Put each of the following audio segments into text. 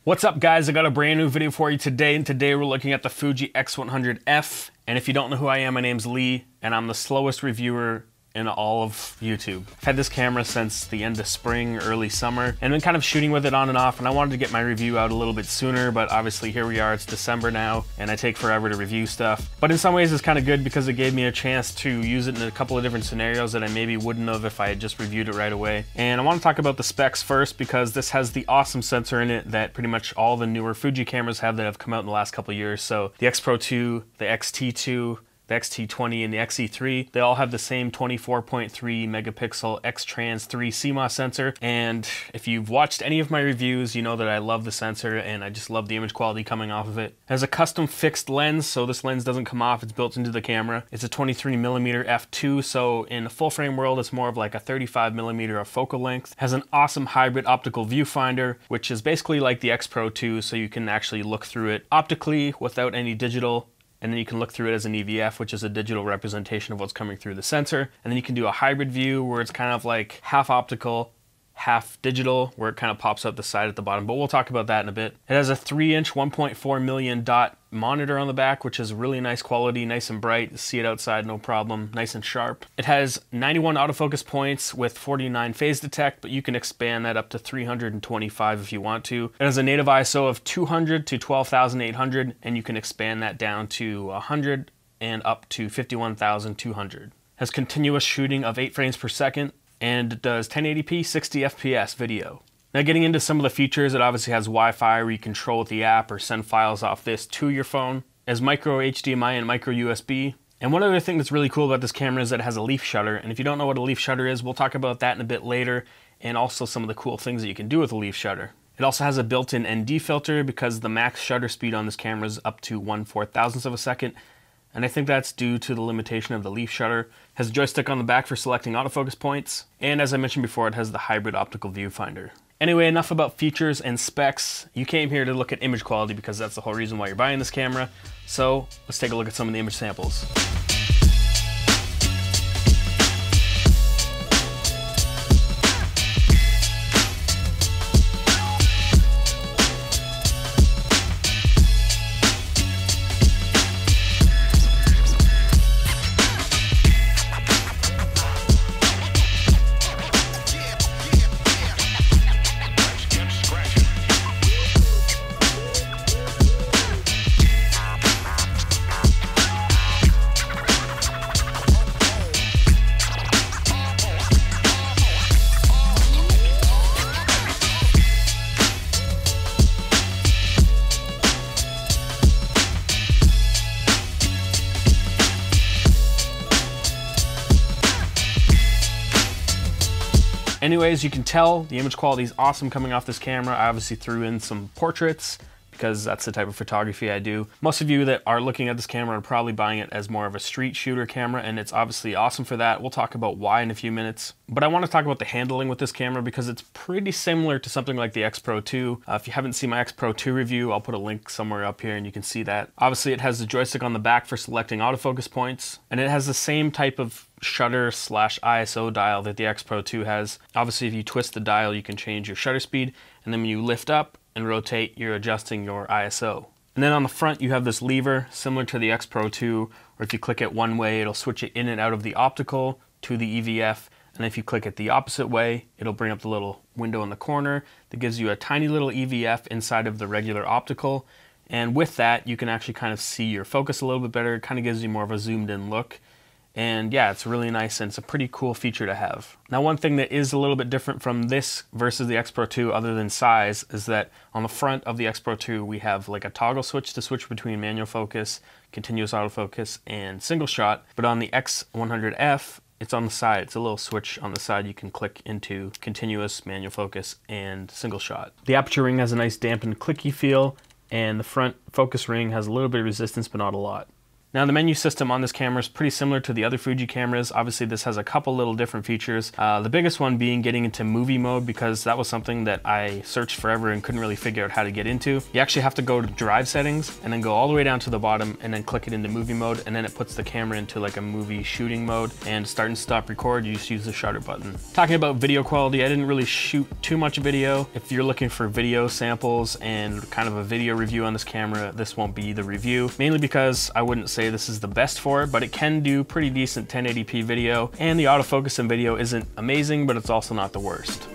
What's up guys, I got a brand new video for you today, and today we're looking at the Fuji X100F. And if you don't know who I am, my name's Lee, and I'm the slowest reviewer in all of YouTube. I've had this camera since the end of spring, early summer, and been kind of shooting with it on and off, and I wanted to get my review out a little bit sooner, but obviously here we are, it's December now, and I take forever to review stuff. But in some ways it's kind of good because it gave me a chance to use it in a couple of different scenarios that I maybe wouldn't have if I had just reviewed it right away. And I want to talk about the specs first because this has the awesome sensor in it that pretty much all the newer Fuji cameras have that have come out in the last couple of years. So the X Pro 2, the X-T2, the X-T20 and the X-E3, they all have the same 24.3 megapixel X-Trans 3 CMOS sensor. And if you've watched any of my reviews, you know that I love the sensor and I just love the image quality coming off of it. It has a custom fixed lens, so this lens doesn't come off, it's built into the camera. It's a 23mm f2, so in a full frame world, it's more of like a 35mm of focal length. It has an awesome hybrid optical viewfinder, which is basically like the X Pro 2, so you can actually look through it optically without any digital. And then you can look through it as an EVF, which is a digital representation of what's coming through the sensor. And then you can do a hybrid view where it's kind of like half optical, half digital, where it kind of pops out the side at the bottom, but we'll talk about that in a bit. It has a 3-inch 1.4 million dot monitor on the back, which is really nice quality, nice and bright. See it outside, no problem, nice and sharp. It has 91 autofocus points with 49 phase detect, but you can expand that up to 325 if you want to. It has a native ISO of 200 to 12,800, and you can expand that down to 100 and up to 51,200. It has continuous shooting of 8 frames per second, and it does 1080p 60 FPS video. Now getting into some of the features, it obviously has Wi-Fi where you control with the app or send files off this to your phone. It has micro HDMI and micro USB. And one other thing that's really cool about this camera is that it has a leaf shutter. And if you don't know what a leaf shutter is, we'll talk about that in a bit later, and also some of the cool things that you can do with a leaf shutter. It also has a built-in ND filter because the max shutter speed on this camera is up to 1/4000th of a second. And I think that's due to the limitation of the leaf shutter. It has a joystick on the back for selecting autofocus points. And as I mentioned before, it has the hybrid optical viewfinder. Anyway, enough about features and specs. You came here to look at image quality because that's the whole reason why you're buying this camera. So let's take a look at some of the image samples. Anyways, you can tell the image quality is awesome coming off this camera. I obviously threw in some portraits because that's the type of photography I do. Most of you that are looking at this camera are probably buying it as more of a street shooter camera, and it's obviously awesome for that. We'll talk about why in a few minutes. But I want to talk about the handling with this camera because it's pretty similar to something like the X Pro 2. If you haven't seen my X Pro 2 review, I'll put a link somewhere up here and you can see that. Obviously it has the joystick on the back for selecting autofocus points, and it has the same type of shutter / ISO dial that the X Pro 2 has. Obviously if you twist the dial you can change your shutter speed, and then when you lift up and rotate you're adjusting your ISO. And then on the front you have this lever similar to the X Pro 2, where if you click it one way it'll switch it in and out of the optical to the EVF, and if you click it the opposite way it'll bring up the little window in the corner that gives you a tiny little EVF inside of the regular optical. And with that you can actually kind of see your focus a little bit better. It kind of gives you more of a zoomed in look. And yeah, it's really nice and it's a pretty cool feature to have. Now one thing that is a little bit different from this versus the X Pro 2 other than size is that on the front of the X Pro 2 we have like a toggle switch to switch between manual focus, continuous autofocus, and single shot. But on the X100F it's on the side. It's a little switch on the side you can click into continuous, manual focus, and single shot. The aperture ring has a nice dampened clicky feel, and the front focus ring has a little bit of resistance but not a lot. Now the menu system on this camera is pretty similar to the other Fuji cameras. Obviously this has a couple little different features. The biggest one being getting into movie mode, because that was something that I searched forever and couldn't really figure out how to get into. You actually have to go to drive settings and then go all the way down to the bottom and then click it into movie mode, and then it puts the camera into like a movie shooting mode. And start and stop record, you just use the shutter button. Talking about video quality, I didn't really shoot too much video. If you're looking for video samples and kind of a video review on this camera, this won't be the review, mainly because I wouldn't say this is the best for it, but it can do pretty decent 1080p video, and the autofocus in video isn't amazing, but it's also not the worst.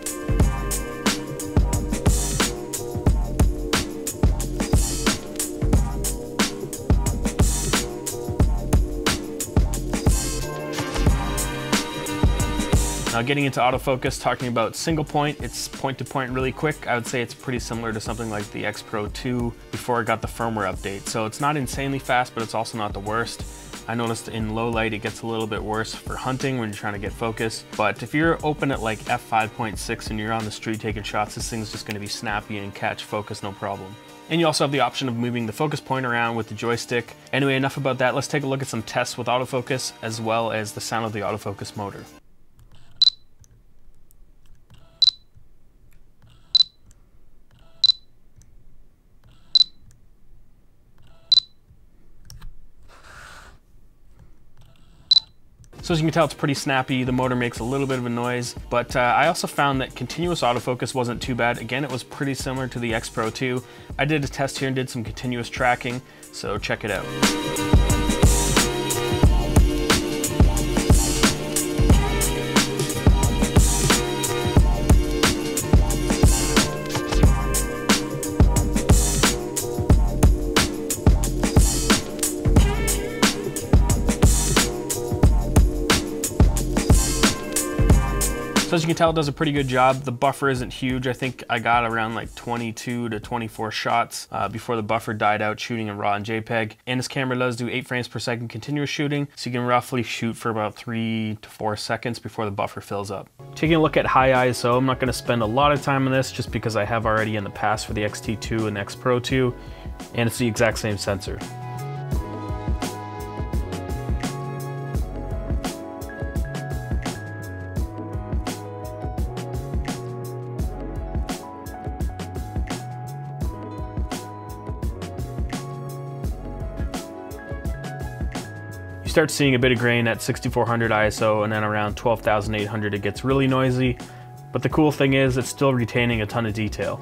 Now getting into autofocus, talking about single point, it's point to point really quick. I would say it's pretty similar to something like the X Pro 2 before I got the firmware update. So it's not insanely fast, but it's also not the worst. I noticed in low light it gets a little bit worse for hunting when you're trying to get focus. But if you're open at like f5.6 and you're on the street taking shots, this thing's just gonna be snappy and catch focus no problem. And you also have the option of moving the focus point around with the joystick. Anyway, enough about that. Let's take a look at some tests with autofocus as well as the sound of the autofocus motor. So as you can tell, it's pretty snappy. The motor makes a little bit of a noise, but I also found that continuous autofocus wasn't too bad. Again, it was pretty similar to the X Pro 2. I did a test here and did some continuous tracking, so check it out. So as you can tell, it does a pretty good job. The buffer isn't huge. I think I got around like 22 to 24 shots before the buffer died out shooting in RAW and JPEG. And this camera does do 8 frames per second continuous shooting, so you can roughly shoot for about 3 to 4 seconds before the buffer fills up. Taking a look at high ISO, I'm not going to spend a lot of time on this just because I have already in the past for the X-T2 and X Pro 2, and it's the exact same sensor. You start seeing a bit of grain at 6400 ISO, and then around 12,800 it gets really noisy. But the cool thing is it's still retaining a ton of detail.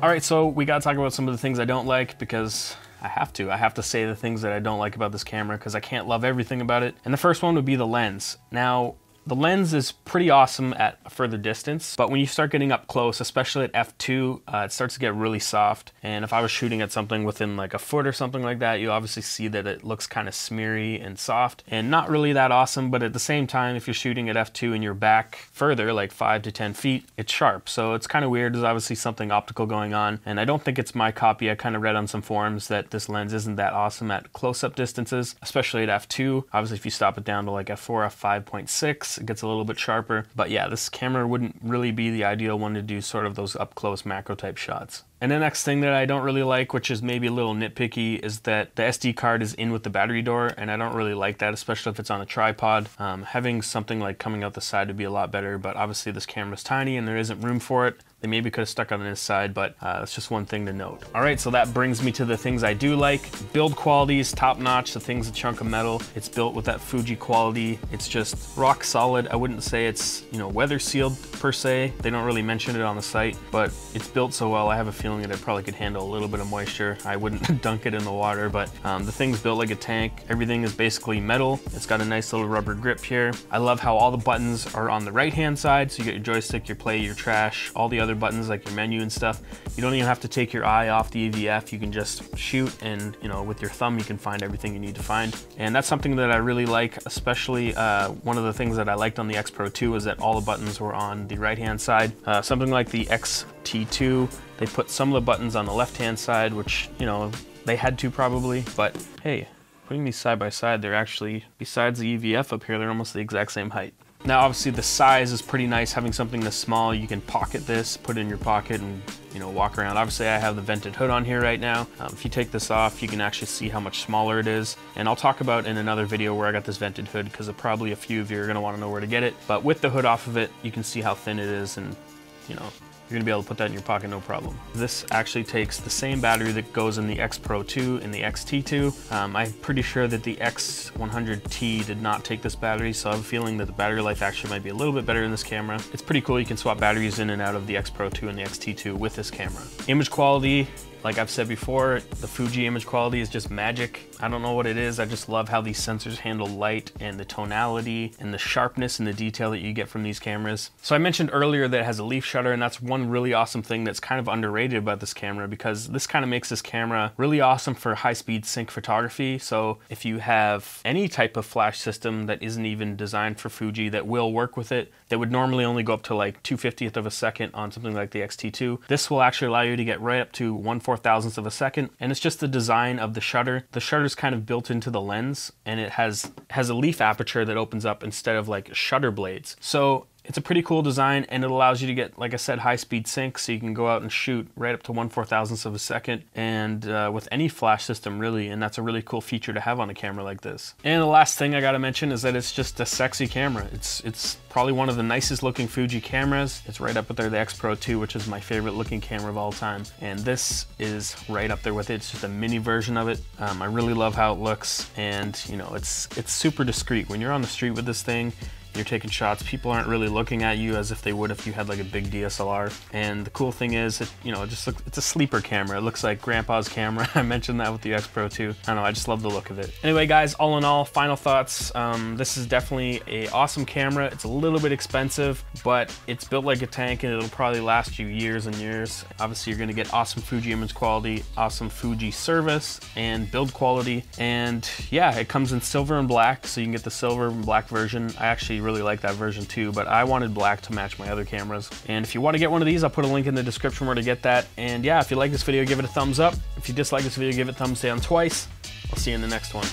Alright, so we gotta talk about some of the things I don't like, because I have to say the things that I don't like about this camera, because I can't love everything about it. And the first one would be the lens. Now, the lens is pretty awesome at a further distance, but when you start getting up close, especially at f2, it starts to get really soft. And if I was shooting at something within like a foot or something like that, you obviously see that it looks kind of smeary and soft and not really that awesome. But at the same time, if you're shooting at f2 and you're back further, like 5 to 10 feet, it's sharp. So it's kind of weird. There's obviously something optical going on, and I don't think it's my copy. I kind of read on some forums that this lens isn't that awesome at close-up distances, especially at f2. Obviously, if you stop it down to like f4, f5.6, it gets a little bit sharper. But yeah, this camera wouldn't really be the ideal one to do sort of those up close macro type shots. And the next thing that I don't really like, which is maybe a little nitpicky, is that the SD card is in with the battery door, and I don't really like that, especially if it's on a tripod. Having something like coming out the side would be a lot better, but obviously this camera's tiny and there isn't room for it. They maybe could have stuck on this side, but that's just one thing to note. All right, so that brings me to the things I do like. Build quality is top notch. The thing's a chunk of metal. It's built with that Fuji quality. It's just rock solid. I wouldn't say it's, you know, weather sealed per se. They don't really mention it on the site, but it's built so well. I have a feeling that it probably could handle a little bit of moisture. I wouldn't dunk it in the water, but the thing's built like a tank. Everything is basically metal. It's got a nice little rubber grip here. I love how all the buttons are on the right-hand side. So you get your joystick, your play, your trash, all the other buttons like your menu and stuff. You don't even have to take your eye off the EVF. You can just shoot, and you know, with your thumb you can find everything you need to find. And that's something that I really like, especially one of the things that I liked on the X Pro 2 was that all the buttons were on the right-hand side. Something like the X-T2, they put some of the buttons on the left-hand side, which, you know, they had to probably, but hey, putting these side by side, they're actually, besides the EVF up here, they're almost the exact same height. Now obviously the size is pretty nice, having something this small. You can pocket this, put it in your pocket and walk around. Obviously I have the vented hood on here right now. If you take this off, you can actually see how much smaller it is. And I'll talk about in another video where I got this vented hood, because probably a few of you are gonna wanna know where to get it. But with the hood off of it, you can see how thin it is, and you're gonna be able to put that in your pocket, no problem. This actually takes the same battery that goes in the X Pro 2 and the X-T2. I'm pretty sure that the X100T did not take this battery, so I have a feeling that the battery life actually might be a little bit better in this camera. It's pretty cool. You can swap batteries in and out of the X Pro 2 and the X-T2 with this camera. Image quality, like I've said before, the Fuji image quality is just magic. I don't know what it is. I just love how these sensors handle light and the tonality and the sharpness and the detail that you get from these cameras. So I mentioned earlier that it has a leaf shutter, and that's one really awesome thing that's kind of underrated about this camera, because this kind of makes this camera really awesome for high-speed sync photography. So if you have any type of flash system that isn't even designed for Fuji that will work with it, that would normally only go up to like 2/50th of a second on something like the X-T2, this will actually allow you to get right up to 1/4000th of a second. And it's just the design of the shutter. The shutter is kind of built into the lens, and it has a leaf aperture that opens up instead of like shutter blades. So it's a pretty cool design, and it allows you to get, like I said, high-speed sync, so you can go out and shoot right up to 1/4000th of a second, and with any flash system really, and that's a really cool feature to have on a camera like this. And the last thing I gotta mention is that it's just a sexy camera. It's probably one of the nicest looking Fuji cameras. It's right up with the X Pro 2, which is my favorite looking camera of all time, and this is right up there with it. It's just a mini version of it. I really love how it looks, and it's super discreet. When you're on the street with this thing, you're taking shots, people aren't really looking at you as if they would if you had like a big DSLR. And the cool thing is, it's a sleeper camera. It looks like grandpa's camera. I mentioned that with the X Pro 2. I don't know, I just love the look of it. Anyway guys, all in all, final thoughts. This is definitely an awesome camera. It's a little bit expensive, but it's built like a tank, and it'll probably last you years and years. Obviously you're gonna get awesome Fuji image quality, awesome Fuji service, and build quality. And yeah, it comes in silver and black, so you can get the silver and black version. I actually really like that version too, but I wanted black to match my other cameras. And if you want to get one of these, I'll put a link in the description where to get that. And yeah, if you like this video, give it a thumbs up. If you dislike this video, give it thumbs down twice. I'll see you in the next one.